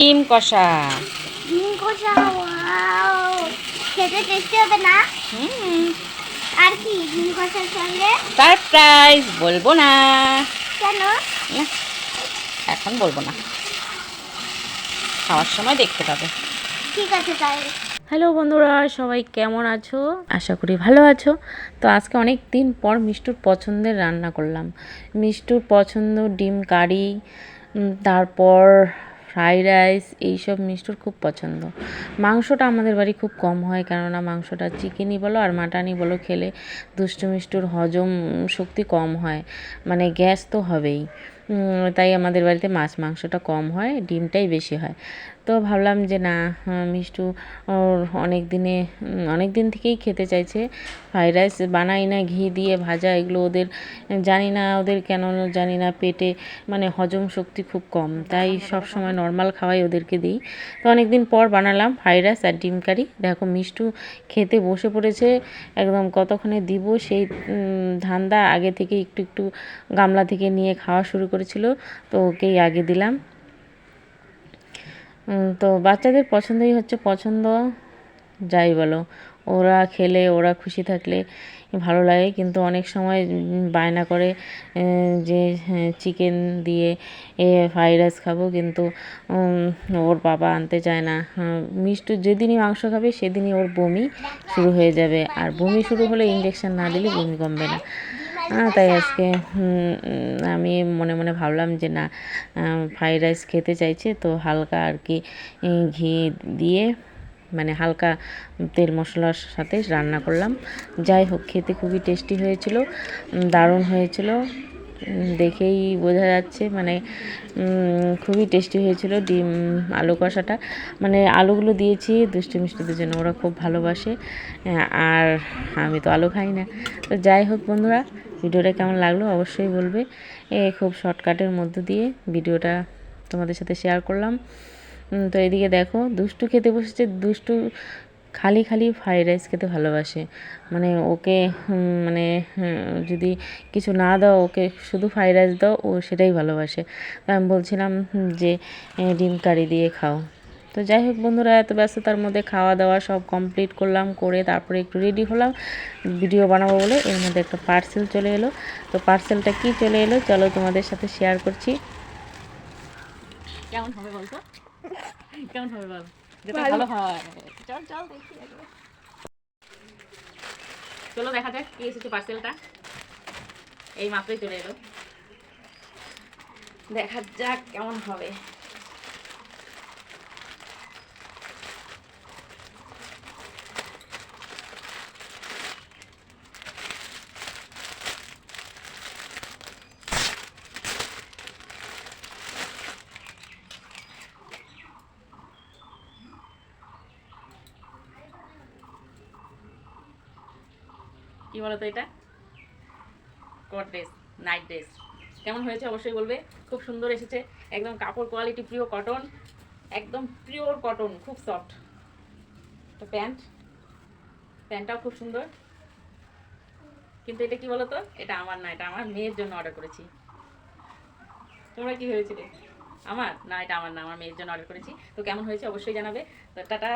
ডিম কষা। ডিম কষা, ওয়াও, খেতে টেস্টি হবে না? হুম, আর কি ডিম কষার সঙ্গে? সারপ্রাইজ বলবো না। কেন? না, এখন বলবো না, খাওয়ার সময় দেখতে পাবে। ঠিক আছে তাহলে। হ্যালো বন্ধুরা, সবাই কেমন আছো? আশা করি ভালো আছো। তো আজকে অনেক দিন পর মিষ্টুর পছন্দের রান্না করলাম। মিষ্টুর পছন্দ ডিম কারি, তারপর ফ্রাইড রাইস, এইসব মিষ্টুর খুব পছন্দ। মাংসটা আমাদের বাড়ি খুব কম হয়, কেননা মাংসটা চিকেনই বলো আর মাটনই বলো খেলে দুষ্টু মিষ্টুর হজম শক্তি কম হয়, মানে গ্যাস তো হবেই। তাই আমাদের বাড়িতে মাছ মাংসটা কম হয়, ডিমটাই বেশি হয়। তো ভাবলাম যে না, মিষ্টু অনেক দিন থেকেই খেতে চাইছে। ফ্রাইড রাইস বানাই না ঘি দিয়ে ভাজা, এগুলো ওদের জানি না, ওদের কেন জানি না পেটে মানে হজম শক্তি খুব কম, তাই সব সময় নর্মাল খাওয়াই ওদেরকে দিই। তো অনেক দিন পর বানালাম ফ্রাইড রাইস আর ডিম কারি। দেখো মিষ্টু খেতে বসে পড়েছে, একদম কতক্ষণে দিব সেই ধান্দা। আগে থেকে একটু একটু গামলা থেকে নিয়ে খাওয়া শুরু করেছিল, তো ওকেই আগে দিলাম। তো বাচ্চাদের পছন্দই হচ্ছে পছন্দ, যাই বলো, ওরা খেলে ওরা খুশি থাকলে ভালো লাগে। কিন্তু অনেক সময় বায়না করে যে চিকেন দিয়ে ফ্রাইড রাইস খাবো, কিন্তু ওর বাবা আনতে চায় না। মিষ্টু যেদিনই মাংস খাবে সেদিনই ওর বমি শুরু হয়ে যাবে, আর বমি শুরু হলে ইঞ্জেকশন না দিলে বমি কমবে না। তাই আজকে আমি মনে মনে ভাবলাম যে না, ফ্রাইড রাইস খেতে চাইছে তো হালকা আর কি ঘি দিয়ে, মানে হালকা তেল মশলার সাথে রান্না করলাম। যাই হোক, খেতে খুবই টেস্টি হয়েছিল, দারুণ হয়েছিল, দেখেই বোঝা যাচ্ছে। মানে খুবই টেস্টি হয়েছিল ডিম আলু কষাটা। মানে আলুগুলো দিয়েছি দুষ্টু মিষ্টিদের জন্য, ওরা খুব ভালোবাসে, আর আমি তো আলু খাই না। তো যাই হোক বন্ধুরা, ভিডিওটা কেমন লাগলো অবশ্যই বলবে। খুব শর্টকাটের মধ্য দিয়ে ভিডিওটা তোমাদের সাথে শেয়ার করলাম। তো এদিকে দেখো দুষ্টু খেতে বসেছে। দুষ্টু খালি খালি ফ্রাইড রাইস খেতে ভালোবাসে, মানে ওকে মানে যদি কিছু না দাও, ওকে শুধু ফ্রাইড রাইস দাও, ও সেটাই ভালোবাসে। তো আমি বলছিলাম যে ডিম কারি দিয়ে খাও। তো যাই হোক বন্ধুরা, এত ব্যস্ততার মধ্যে খাওয়া দাওয়া সব কমপ্লিট করলাম, করে তারপরে একটু রেডি হলাম ভিডিও বানাবো বলে। এর মধ্যে একটা পার্সেল চলে এলো। তো পার্সেলটা কি চলে এলো চলো তোমাদের সাথে শেয়ার করছি। কেমন হবে বলতো? কেমন হবে বল? যেটা ভালো হয়। চল চল দেখি আগে। চলো দেখা যাক কি এসেছে পার্সেলটা। এই মাত্রই চলে এলো, দেখা যাক কেমন হবে। কি বলতো এটা? Coat dress, night dress. কেমন হয়েছে অবশ্যই বলবে। খুব সুন্দর এসেছে, একদম কাপড় কোয়ালিটি পিওর কটন, একদম পিওর কটন, খুব সফট। তো প্যান্টটাও খুব সুন্দর। কিন্তু এটা কি বলতো, এটা আমার না, এটা আমার মেয়ের জন্য অর্ডার করেছি। তোমরা কি ভেবেছিলে? আমার না, এটা আমার না, আমার মেয়ের জন্য অর্ডার করেছি। তো কেমন হয়েছে অবশ্যই জানাবে। তো টাটা।